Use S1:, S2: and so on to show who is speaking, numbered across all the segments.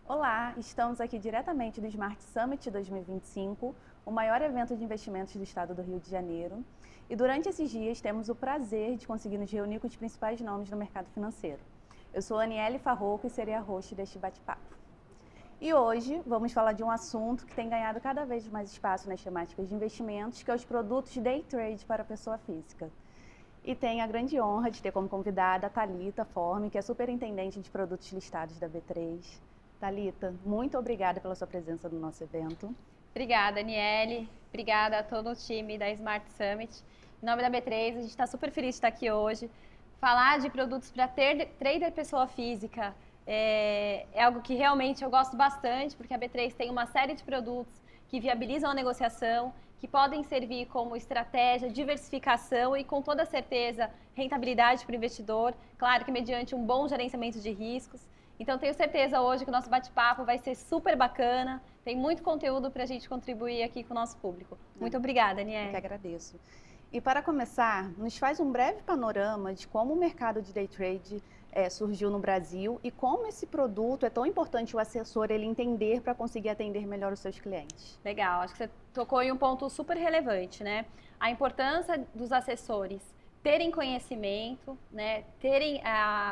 S1: Olá, estamos aqui diretamente do Smart Summit 2025, o maior evento de investimentos do estado do Rio de Janeiro. E durante esses dias temos o prazer de conseguir nos reunir com os principais nomes do mercado financeiro. Eu sou Aniele Farroco e serei a host deste bate-papo. E hoje vamos falar de um assunto que tem ganhado cada vez mais espaço nas temáticas de investimentos, que é os produtos day trade para a pessoa física. E tenho a grande honra de ter como convidada a Thalita Forme, que é superintendente de produtos listados da B3. Thalita, muito obrigada pela sua presença no nosso evento.
S2: Obrigada, Aniele. Obrigada a todo o time da Smart Summit. Em nome da B3, a gente está super feliz de estar aqui hoje. Falar de produtos para trader pessoa física é algo que realmente eu gosto bastante, porque a B3 tem uma série de produtos que viabilizam a negociação, que podem servir como estratégia, diversificação e, com toda certeza, rentabilidade para o investidor. Claro que mediante um bom gerenciamento de riscos. Então, tenho certeza hoje que o nosso bate-papo vai ser super bacana. Tem muito conteúdo para a gente contribuir aqui com o nosso público. Muito obrigada, Aniele.
S1: Eu que agradeço. E para começar, nos faz um breve panorama de como o mercado de day trade surgiu no Brasil e como esse produto é tão importante o assessor ele entender para conseguir atender melhor os seus clientes.
S2: Legal, acho que você tocou em um ponto super relevante, né? A importância dos assessores terem conhecimento, né? Terem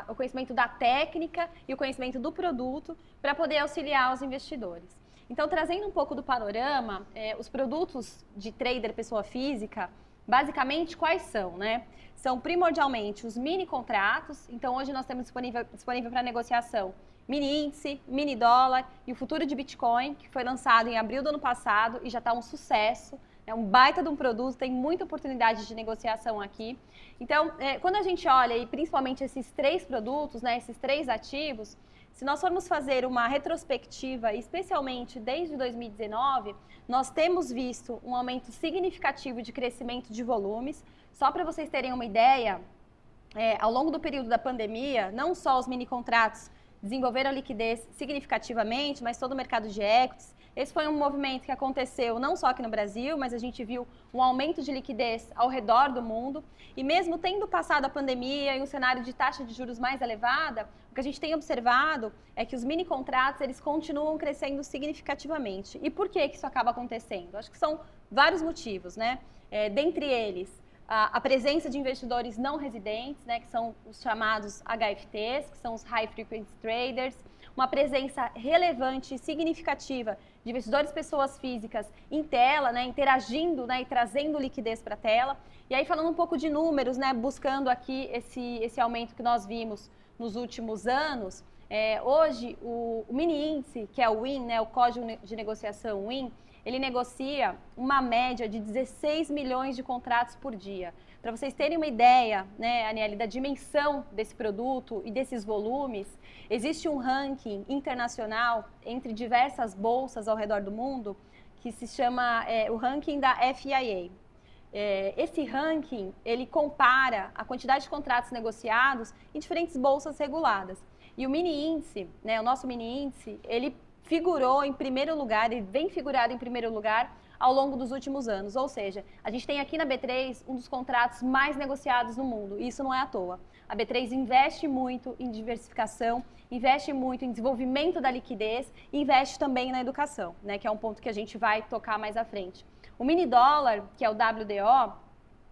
S2: o conhecimento da técnica e o conhecimento do produto para poder auxiliar os investidores. Então, trazendo um pouco do panorama, os produtos de trader pessoa física, basicamente, quais são, né? São primordialmente os mini contratos. Então, hoje nós temos disponível para negociação mini índice, mini dólar e o futuro de Bitcoin, que foi lançado em abril do ano passado e já está um sucesso. É um baita de um produto, tem muita oportunidade de negociação aqui. Então, quando a gente olha, e principalmente esses três produtos, né, esses três ativos, se nós formos fazer uma retrospectiva, especialmente desde 2019, nós temos visto um aumento significativo de crescimento de volumes. Só para vocês terem uma ideia, ao longo do período da pandemia, não só os mini contratos desenvolveram liquidez significativamente, mas todo o mercado de equities. Esse foi um movimento que aconteceu não só aqui no Brasil, mas a gente viu um aumento de liquidez ao redor do mundo. E mesmo tendo passado a pandemia e um cenário de taxa de juros mais elevada, o que a gente tem observado é que os mini contratos eles continuam crescendo significativamente. E por que isso acaba acontecendo? Acho que são vários motivos, né? Dentre eles, a presença de investidores não residentes, né, que são os chamados HFTs, que são os High Frequency Traders, uma presença relevante e significativa de investidores pessoas físicas em tela, né, interagindo, né, e trazendo liquidez para a tela. E aí, falando um pouco de números, né, buscando aqui esse aumento que nós vimos nos últimos anos, hoje o mini índice, que é o WIN, né, o Código de Negociação WIN, ele negocia uma média de 16 milhões de contratos por dia. Para vocês terem uma ideia, né, Aniele, da dimensão desse produto e desses volumes, existe um ranking internacional entre diversas bolsas ao redor do mundo que se chama o ranking da FIA. Esse ranking, ele compara a quantidade de contratos negociados em diferentes bolsas reguladas. E o mini índice, né, o nosso mini índice, ele figurou em primeiro lugar, ele vem figurado em primeiro lugar ao longo dos últimos anos. Ou seja, a gente tem aqui na B3 um dos contratos mais negociados no mundo, e isso não é à toa. A B3 investe muito em diversificação, investe muito em desenvolvimento da liquidez e investe também na educação, né, que é um ponto que a gente vai tocar mais à frente. O mini dólar, que é o WDO,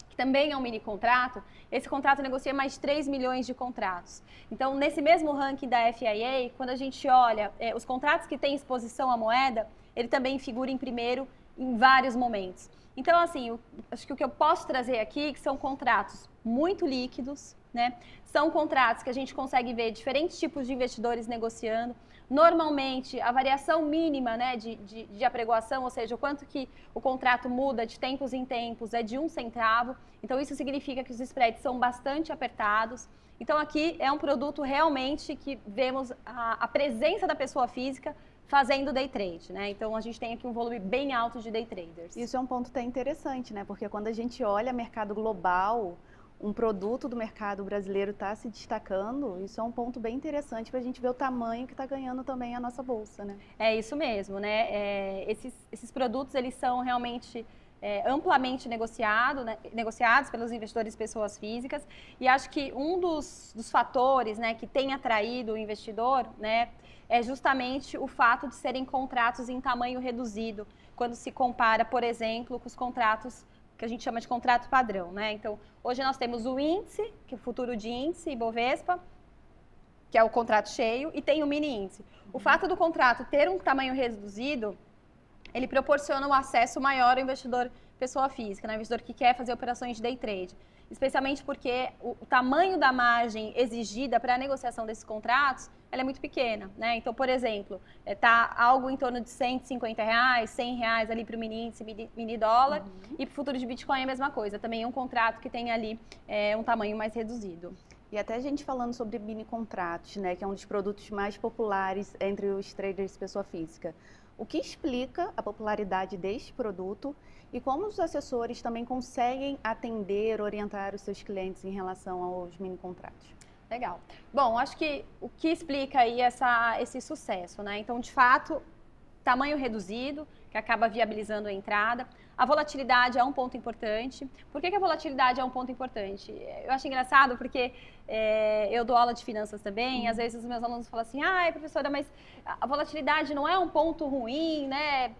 S2: que também é um mini contrato, esse contrato negocia mais de 3 milhões de contratos. Então, nesse mesmo ranking da FIA, quando a gente olha os contratos que têm exposição à moeda, ele também figura em primeiro em vários momentos. Então, assim, acho que o que eu posso trazer aqui é que são contratos muito líquidos, né? São contratos que a gente consegue ver diferentes tipos de investidores negociando. Normalmente, a variação mínima, né, de apregoação, ou seja, o quanto que o contrato muda de tempos em tempos, é de 1 centavo. Então, isso significa que os spreads são bastante apertados. Então, aqui é um produto realmente que vemos a presença da pessoa física fazendo day trade, né? Então, a gente tem aqui um volume bem alto de day traders.
S1: Isso é um ponto até interessante, né? Porque quando a gente olha mercado global, um produto do mercado brasileiro está se destacando, isso é um ponto bem interessante para a gente ver o tamanho que está ganhando também a nossa bolsa, né?
S2: É isso mesmo, né? Esses produtos, eles são realmente amplamente negociados pelos investidores pessoas físicas. E acho que um dos fatores, né, que tem atraído o investidor, né, é justamente o fato de serem contratos em tamanho reduzido, quando se compara, por exemplo, com os contratos que a gente chama de contrato padrão, né? Então, hoje nós temos o índice, que é o futuro de índice, Ibovespa, que é o contrato cheio, e tem o mini índice. O fato do contrato ter um tamanho reduzido, ele proporciona um acesso maior ao investidor pessoa física, né? O investidor que quer fazer operações de day trade. Especialmente porque o tamanho da margem exigida para a negociação desses contratos, ela é muito pequena, né? Então, por exemplo, está algo em torno de R$150, R$100 ali para o mini índice, mini dólar, e para o futuro de Bitcoin é a mesma coisa. Também é um contrato que tem ali um tamanho mais reduzido.
S1: E até a gente falando sobre mini contratos, né, que é um dos produtos mais populares entre os traders pessoa física. O que explica a popularidade deste produto e como os assessores também conseguem atender, orientar os seus clientes em relação aos mini contratos?
S2: Legal. Bom, acho que o que explica aí esse sucesso, né? Então, de fato, tamanho reduzido, que acaba viabilizando a entrada. A volatilidade é um ponto importante. Por que a volatilidade é um ponto importante? Eu acho engraçado porque eu dou aula de finanças também, e às vezes os meus alunos falam assim, professora, mas a volatilidade não é um ponto ruim, né?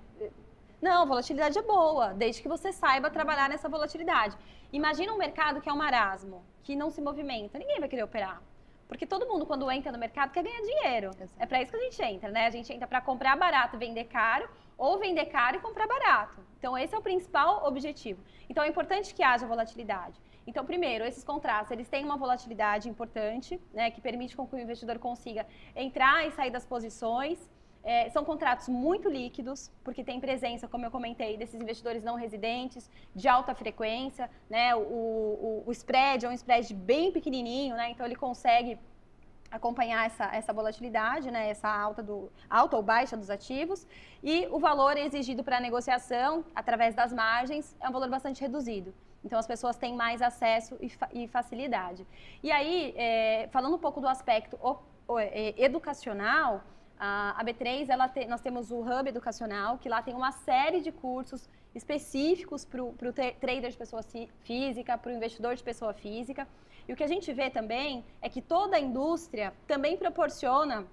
S2: Não, volatilidade é boa, desde que você saiba trabalhar nessa volatilidade. Imagina um mercado que é um marasmo, que não se movimenta, ninguém vai querer operar. Porque todo mundo, quando entra no mercado, quer ganhar dinheiro. Exato. É para isso que a gente entra, né? A gente entra para comprar barato e vender caro, ou vender caro e comprar barato. Então, esse é o principal objetivo. Então, é importante que haja volatilidade. Então, primeiro, esses contratos, eles têm uma volatilidade importante, né? Que permite com que o investidor consiga entrar e sair das posições. São contratos muito líquidos, porque tem presença, como eu comentei, desses investidores não residentes, de alta frequência, né? O spread é um spread bem pequenininho, né? Então ele consegue acompanhar essa volatilidade, né? Essa alta ou baixa dos ativos, e o valor exigido para a negociação, através das margens, é um valor bastante reduzido. Então, as pessoas têm mais acesso e facilidade. E aí, falando um pouco do aspecto educacional, a B3, nós temos o Hub Educacional, que lá tem uma série de cursos específicos para o trader de pessoa física, para o investidor de pessoa física. E o que a gente vê também é que toda a indústria também proporciona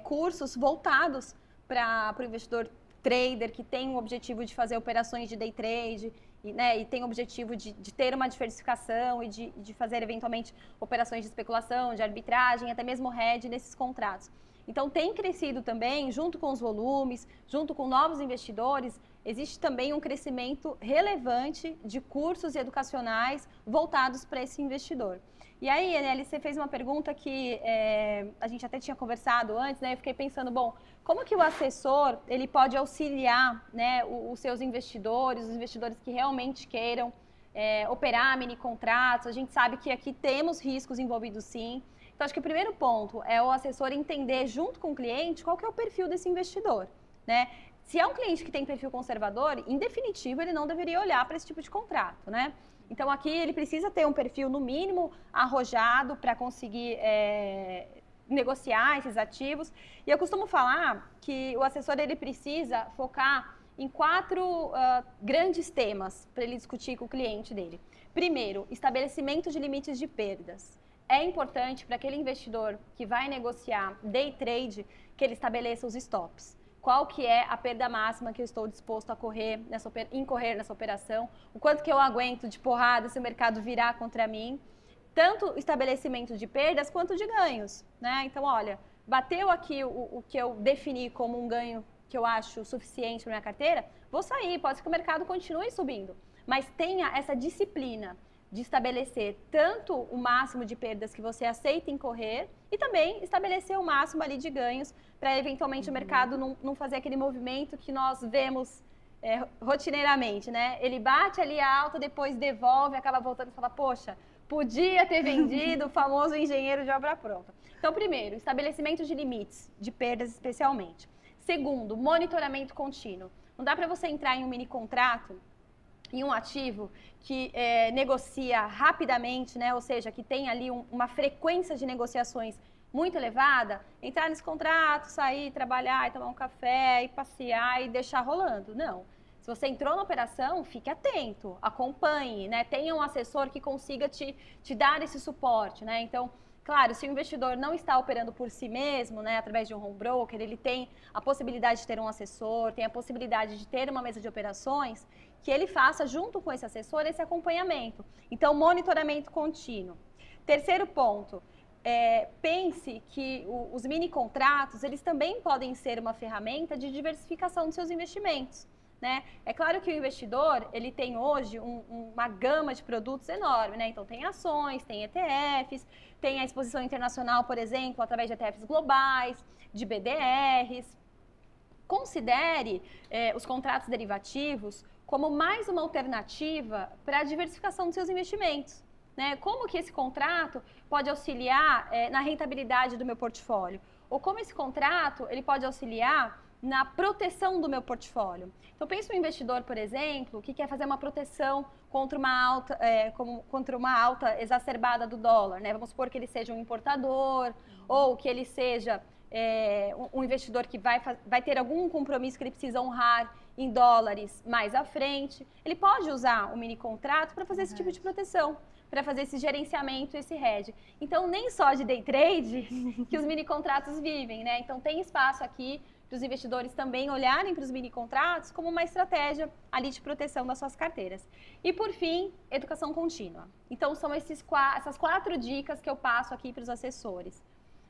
S2: cursos voltados para o investidor trader, que tem o objetivo de fazer operações de day trade, e tem o objetivo de ter uma diversificação e de fazer, eventualmente, operações de especulação, de arbitragem, até mesmo hedge nesses contratos. Então, tem crescido também, junto com os volumes, junto com novos investidores, existe também um crescimento relevante de cursos educacionais voltados para esse investidor. E aí, Anely, você fez uma pergunta que a gente até tinha conversado antes, né? Eu fiquei pensando, bom, como que o assessor ele pode auxiliar, né, os seus investidores, os investidores que realmente queiram operar mini contratos? A gente sabe que aqui temos riscos envolvidos, sim. Então, acho que o primeiro ponto é o assessor entender, junto com o cliente, qual que é o perfil desse investidor, né? Se é um cliente que tem perfil conservador, em definitivo, ele não deveria olhar para esse tipo de contrato, né? Então, aqui ele precisa ter um perfil, no mínimo, arrojado para conseguir negociar esses ativos. E eu costumo falar que o assessor ele precisa focar em 4 grandes temas para ele discutir com o cliente dele. Primeiro, estabelecimento de limites de perdas. É importante para aquele investidor que vai negociar day trade que ele estabeleça os stops. Qual que é a perda máxima que eu estou disposto a incorrer nessa operação, o quanto que eu aguento de porrada se o mercado virar contra mim, tanto o estabelecimento de perdas quanto de ganhos, né? Então, olha, bateu aqui o que eu defini como um ganho que eu acho suficiente para minha carteira, vou sair, pode ser que o mercado continue subindo, mas tenha essa disciplina de estabelecer tanto o máximo de perdas que você aceita incorrer e também estabelecer o máximo ali de ganhos para eventualmente o mercado não fazer aquele movimento que nós vemos rotineiramente, né? Ele bate ali a alta, depois devolve, acaba voltando e fala, poxa, podia ter vendido, o famoso engenheiro de obra pronta. Então, primeiro, estabelecimento de limites, de perdas especialmente. Segundo, monitoramento contínuo. Não dá para você entrar em um mini contrato, em um ativo que negocia rapidamente, né? Ou seja, que tem ali uma frequência de negociações muito elevada, entrar nesse contrato, sair, trabalhar, e tomar um café, e passear e deixar rolando. Não. Se você entrou na operação, fique atento, acompanhe, né? Tenha um assessor que consiga te dar esse suporte, né? Então, claro, se o investidor não está operando por si mesmo, né, através de um home broker, ele tem a possibilidade de ter um assessor, tem a possibilidade de ter uma mesa de operações, que ele faça junto com esse assessor esse acompanhamento. Então, monitoramento contínuo. Terceiro ponto, pense que os mini contratos, eles também podem ser uma ferramenta de diversificação dos seus investimentos. Né? É claro que o investidor, ele tem hoje uma gama de produtos enorme, né? Então tem ações, tem ETFs, tem a exposição internacional, por exemplo, através de ETFs globais, de BDRs. Considere os contratos derivativos como mais uma alternativa para a diversificação dos seus investimentos. Né? Como que esse contrato pode auxiliar na rentabilidade do meu portfólio? Ou como esse contrato ele pode auxiliar na proteção do meu portfólio. Então, pensa um investidor, por exemplo, que quer fazer uma proteção contra uma alta exacerbada do dólar. Né? Vamos supor que ele seja um importador ou que ele seja um investidor que vai ter algum compromisso que ele precisa honrar em dólares mais à frente. Ele pode usar o mini contrato para fazer esse tipo de proteção, para fazer esse gerenciamento, esse hedge. Então, nem só de day trade que os mini contratos vivem, né? Então, tem espaço aqui para os investidores também olharem para os mini contratos como uma estratégia ali de proteção das suas carteiras. E, por fim, educação contínua. Então, são essas 4 dicas que eu passo aqui para os assessores.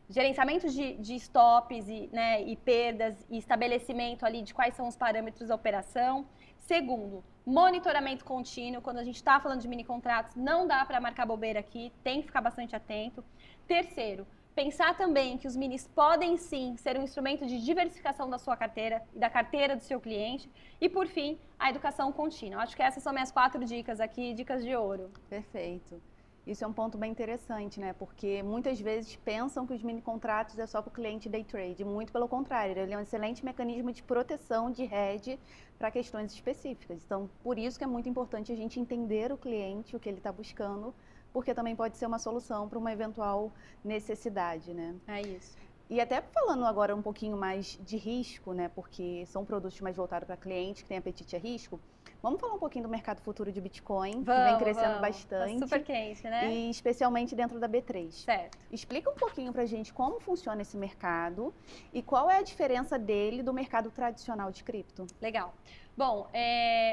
S2: Gerenciamento de stops e perdas e estabelecimento ali de quais são os parâmetros da operação. Segundo, monitoramento contínuo. Quando a gente está falando de mini contratos, não dá para marcar bobeira aqui, tem que ficar bastante atento. Terceiro, pensar também que os minis podem sim ser um instrumento de diversificação da sua carteira e da carteira do seu cliente. E por fim, a educação contínua. Acho que essas são minhas 4 dicas aqui, dicas de ouro.
S1: Perfeito. Isso é um ponto bem interessante, né? Porque muitas vezes pensam que os mini contratos é só para o cliente day trade. Muito pelo contrário, ele é um excelente mecanismo de proteção, de hedge para questões específicas. Então, por isso que é muito importante a gente entender o cliente, o que ele está buscando, porque também pode ser uma solução para uma eventual necessidade, né?
S2: É isso.
S1: E até falando agora um pouquinho mais de risco, né? Porque são produtos mais voltados para clientes que têm apetite a risco. Vamos falar um pouquinho do mercado futuro de Bitcoin, que vem crescendo bastante.
S2: Tá super quente, né?
S1: E especialmente dentro da B3.
S2: Certo.
S1: Explica um pouquinho pra gente como funciona esse mercado e qual é a diferença dele do mercado tradicional de cripto.
S2: Legal. Bom,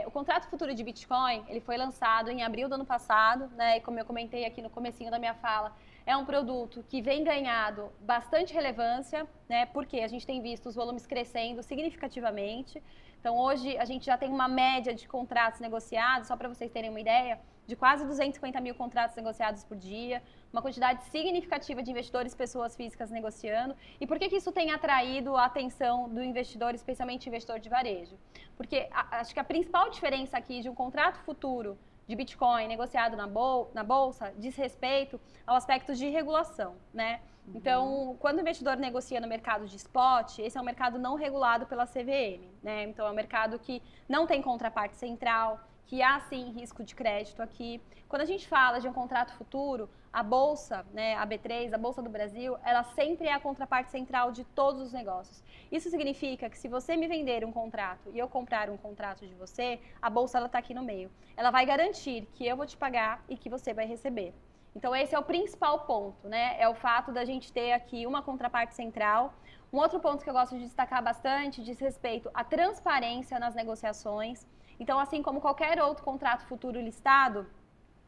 S2: o contrato futuro de Bitcoin, ele foi lançado em abril do ano passado, né? E como eu comentei aqui no comecinho da minha fala, é um produto que vem ganhado bastante relevância, né? Porque a gente tem visto os volumes crescendo significativamente. Então, hoje, a gente já tem uma média de contratos negociados, só para vocês terem uma ideia, de quase 250 mil contratos negociados por dia, uma quantidade significativa de investidores, pessoas físicas negociando. E por que isso tem atraído a atenção do investidor, especialmente investidor de varejo? Porque acho que a principal diferença aqui de um contrato futuro de Bitcoin negociado na Bolsa diz respeito ao aspecto de regulação, né? Então, quando o investidor negocia no mercado de spot, esse é um mercado não regulado pela CVM, né? Então, é um mercado que não tem contraparte central, que há, sim, risco de crédito aqui. Quando a gente fala de um contrato futuro, a Bolsa, né, a B3, a Bolsa do Brasil, ela sempre é a contraparte central de todos os negócios. Isso significa que se você me vender um contrato e eu comprar um contrato de você, a Bolsa está aqui no meio. Ela vai garantir que eu vou te pagar e que você vai receber. Então, esse é o principal ponto, né? É o fato da gente ter aqui uma contraparte central. Um outro ponto que eu gosto de destacar bastante diz respeito à transparência nas negociações. Então, assim como qualquer outro contrato futuro listado,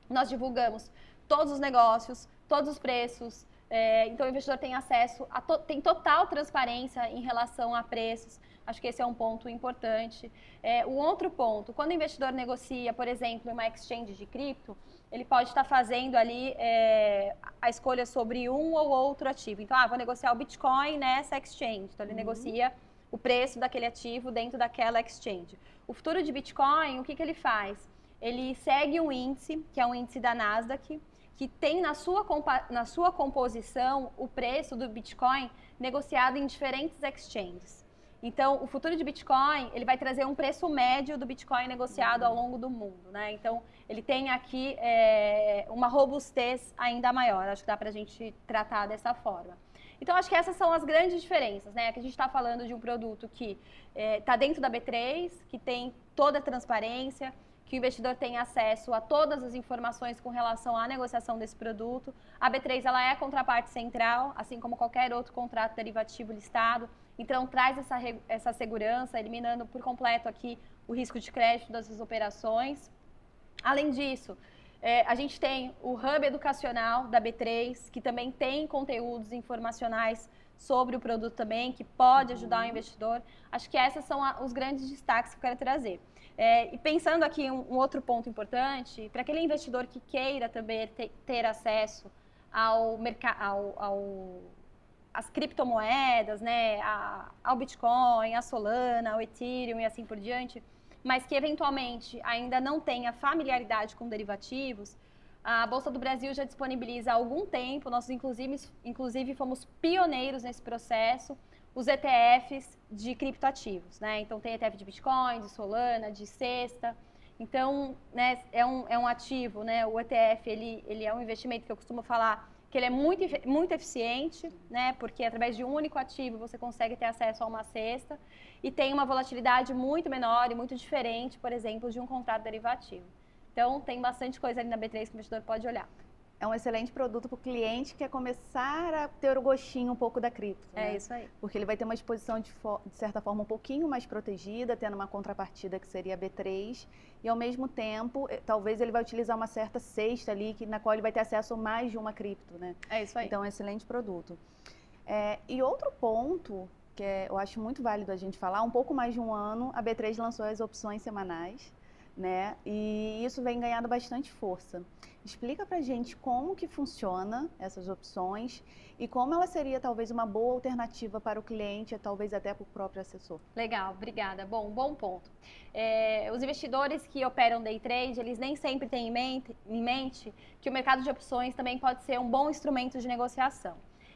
S2: nós divulgamos todos os negócios, todos os preços. Então, o investidor tem acesso, tem total transparência em relação a preços. Acho que esse é um ponto importante. O outro ponto, quando o investidor negocia, por exemplo, uma exchange de cripto, ele pode estar fazendo ali a escolha sobre um ou outro ativo. Então, vou negociar o Bitcoin nessa exchange. Então, ele negocia o preço daquele ativo dentro daquela exchange. O futuro de Bitcoin, o que ele faz? Ele segue um índice, que é um índice da Nasdaq, que tem na sua composição o preço do Bitcoin negociado em diferentes exchanges. Então, o futuro de Bitcoin, ele vai trazer um preço médio do Bitcoin negociado ao longo do mundo, né? Então, ele tem aqui uma robustez ainda maior. Acho que dá para a gente tratar dessa forma. Então, acho que essas são as grandes diferenças, né? Que a gente está falando de um produto que está dentro da B3, que tem toda a transparência, que o investidor tem acesso a todas as informações com relação à negociação desse produto. A B3 ela é a contraparte central, assim como qualquer outro contrato derivativo listado. Então, traz essa segurança, eliminando por completo aqui o risco de crédito dessas operações. Além disso, a gente tem o Hub Educacional da B3, que também tem conteúdos informacionais sobre o produto também, que pode ajudar o investidor. Acho que esses são os grandes destaques que eu quero trazer. E pensando aqui um outro ponto importante, para aquele investidor que queira também ter acesso ao às criptomoedas, né, ao Bitcoin, à Solana, ao Ethereum e assim por diante, mas que eventualmente ainda não tenha familiaridade com derivativos, a Bolsa do Brasil já disponibiliza há algum tempo, nós inclusive fomos pioneiros nesse processo, os ETFs de criptoativos, né? Então tem ETF de Bitcoin, de Solana, de Cesta. Então, né, é um ativo, né? O ETF ele é um investimento que eu costumo falar que ele é muito eficiente, né? Porque através de um único ativo você consegue ter acesso a uma cesta e tem uma volatilidade muito menor e muito diferente, por exemplo, de um contrato derivativo. Então, tem bastante coisa ali na B3 que o investidor pode olhar.
S1: É um excelente produto para o cliente que quer começar a ter o gostinho um pouco da cripto.
S2: É isso aí.
S1: Porque ele vai ter uma exposição de certa forma um pouquinho mais protegida, tendo uma contrapartida que seria a B3, e ao mesmo tempo, talvez ele vai utilizar uma certa cesta ali, na qual ele vai ter acesso a mais de uma cripto, né?
S2: É isso aí.
S1: Então, é um excelente produto. E outro ponto que eu acho muito válido a gente falar, um pouco mais de um ano, a B3 lançou as opções semanais, né? E isso vem ganhando bastante força. Explica pra gente como que funciona essas opções e como ela seria talvez uma boa alternativa para o cliente, talvez até para o próprio assessor.
S2: Legal, obrigada. Bom ponto. Os investidores que operam day trade, eles nem sempre têm em mente que o mercado de opções também pode ser um bom instrumento de negociação.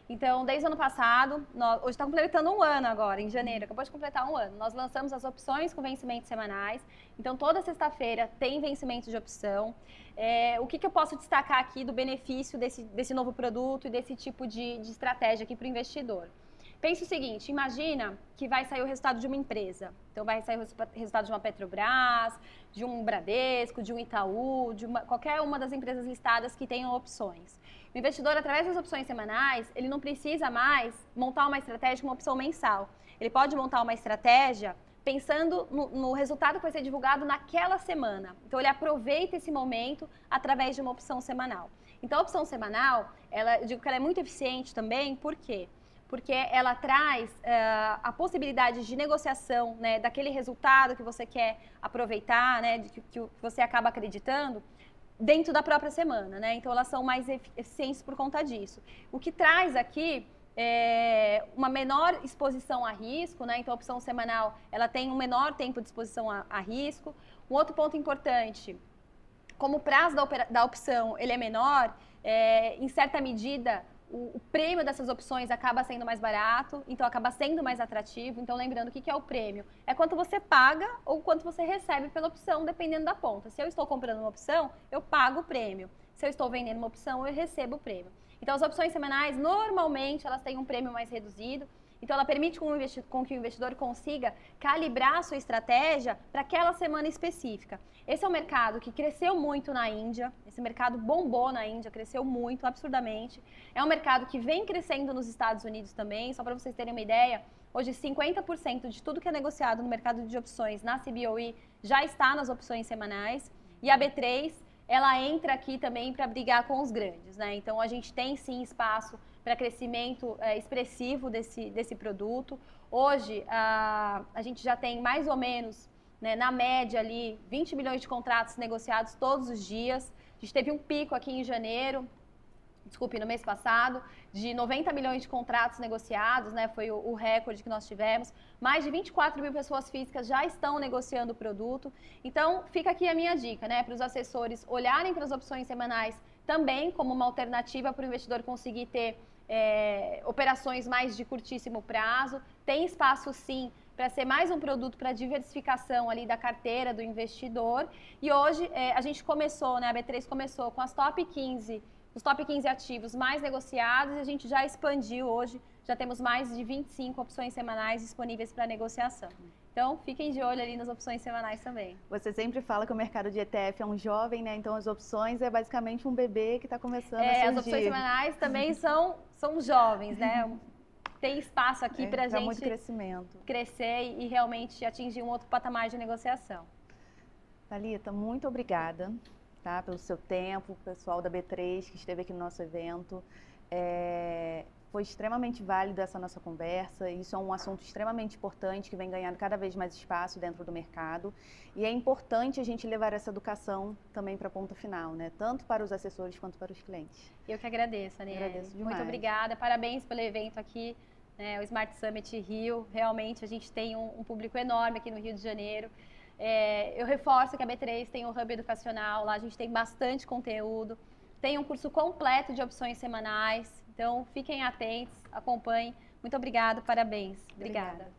S2: Então, desde o ano passado, hoje está completando um ano agora, em janeiro, acabou de completar um ano. Nós lançamos as opções com vencimentos semanais. Então, toda sexta-feira tem vencimento de opção. O que eu posso destacar aqui do benefício desse novo produto e desse tipo de estratégia aqui para o investidor? Pense o seguinte, imagina que vai sair o resultado de uma empresa. Então, vai sair o resultado de uma Petrobras, de um Bradesco, de um Itaú, qualquer uma das empresas listadas que tenham opções. O investidor, através das opções semanais, ele não precisa mais montar uma estratégia com uma opção mensal. Ele pode montar uma estratégia pensando no resultado que vai ser divulgado naquela semana. Então, ele aproveita esse momento através de uma opção semanal. Então, a opção semanal, eu digo que ela é muito eficiente também, por quê? Porque ela traz a possibilidade de negociação, né, daquele resultado que você quer aproveitar, né, que você acaba acreditando, dentro da própria semana, né? Então, elas são mais eficientes por conta disso. O que traz aqui uma menor exposição a risco, né? Então, a opção semanal, ela tem um menor tempo de exposição a risco. Um outro ponto importante, como o prazo da opção ele é menor, em certa medida, o prêmio dessas opções acaba sendo mais barato, então acaba sendo mais atrativo. Então, lembrando, o que é o prêmio? É quanto você paga ou quanto você recebe pela opção, dependendo da ponta. Se eu estou comprando uma opção, eu pago o prêmio. Se eu estou vendendo uma opção, eu recebo o prêmio. Então, as opções semanais, normalmente, elas têm um prêmio mais reduzido. Então, ela permite com que o investidor consiga calibrar a sua estratégia para aquela semana específica. Esse é um mercado que cresceu muito na Índia, esse mercado bombou na Índia, cresceu muito, absurdamente. É um mercado que vem crescendo nos Estados Unidos também, só para vocês terem uma ideia, hoje 50% de tudo que é negociado no mercado de opções na CBOE já está nas opções semanais, e a B3, ela entra aqui também para brigar com os grandes, né? Então, a gente tem sim espaço para crescimento expressivo desse produto. Hoje, a gente já tem mais ou menos, né, na média ali, 20 milhões de contratos negociados todos os dias. A gente teve um pico aqui em janeiro, no mês passado, de 90 milhões de contratos negociados, né? Foi o recorde que nós tivemos. Mais de 24 mil pessoas físicas já estão negociando o produto. Então, fica aqui a minha dica, né? Para os assessores olharem para as opções semanais também como uma alternativa para o investidor conseguir ter operações mais de curtíssimo prazo. Tem espaço, sim, para ser mais um produto para diversificação ali da carteira do investidor. E hoje a gente começou, né? A B3 começou com os top 15 ativos mais negociados, e a gente já expandiu hoje, já temos mais de 25 opções semanais disponíveis para negociação. Então, fiquem de olho ali nas opções semanais também.
S1: Você sempre fala que o mercado de ETF é um jovem, né? Então, as opções é basicamente um bebê que está começando a surgir.
S2: As opções semanais também são jovens, né? Tem espaço aqui para a gente
S1: muito crescimento.
S2: Crescer e realmente atingir um outro patamar de negociação.
S1: Thalita, muito obrigada, tá? Pelo seu tempo, o pessoal da B3 que esteve aqui no nosso evento. Foi extremamente válido essa nossa conversa, isso é um assunto extremamente importante que vem ganhando cada vez mais espaço dentro do mercado e é importante a gente levar essa educação também para a ponta final, né? Tanto para os assessores quanto para os clientes.
S2: Eu que agradeço, Aniele.
S1: Agradeço demais.
S2: Muito obrigada, parabéns pelo evento aqui, né, o Smart Summit Rio, realmente a gente tem um público enorme aqui no Rio de Janeiro. Eu reforço que a B3 tem um hub educacional, lá a gente tem bastante conteúdo, tem um curso completo de opções semanais. Então, fiquem atentos, acompanhem. Muito obrigada, parabéns. Obrigada.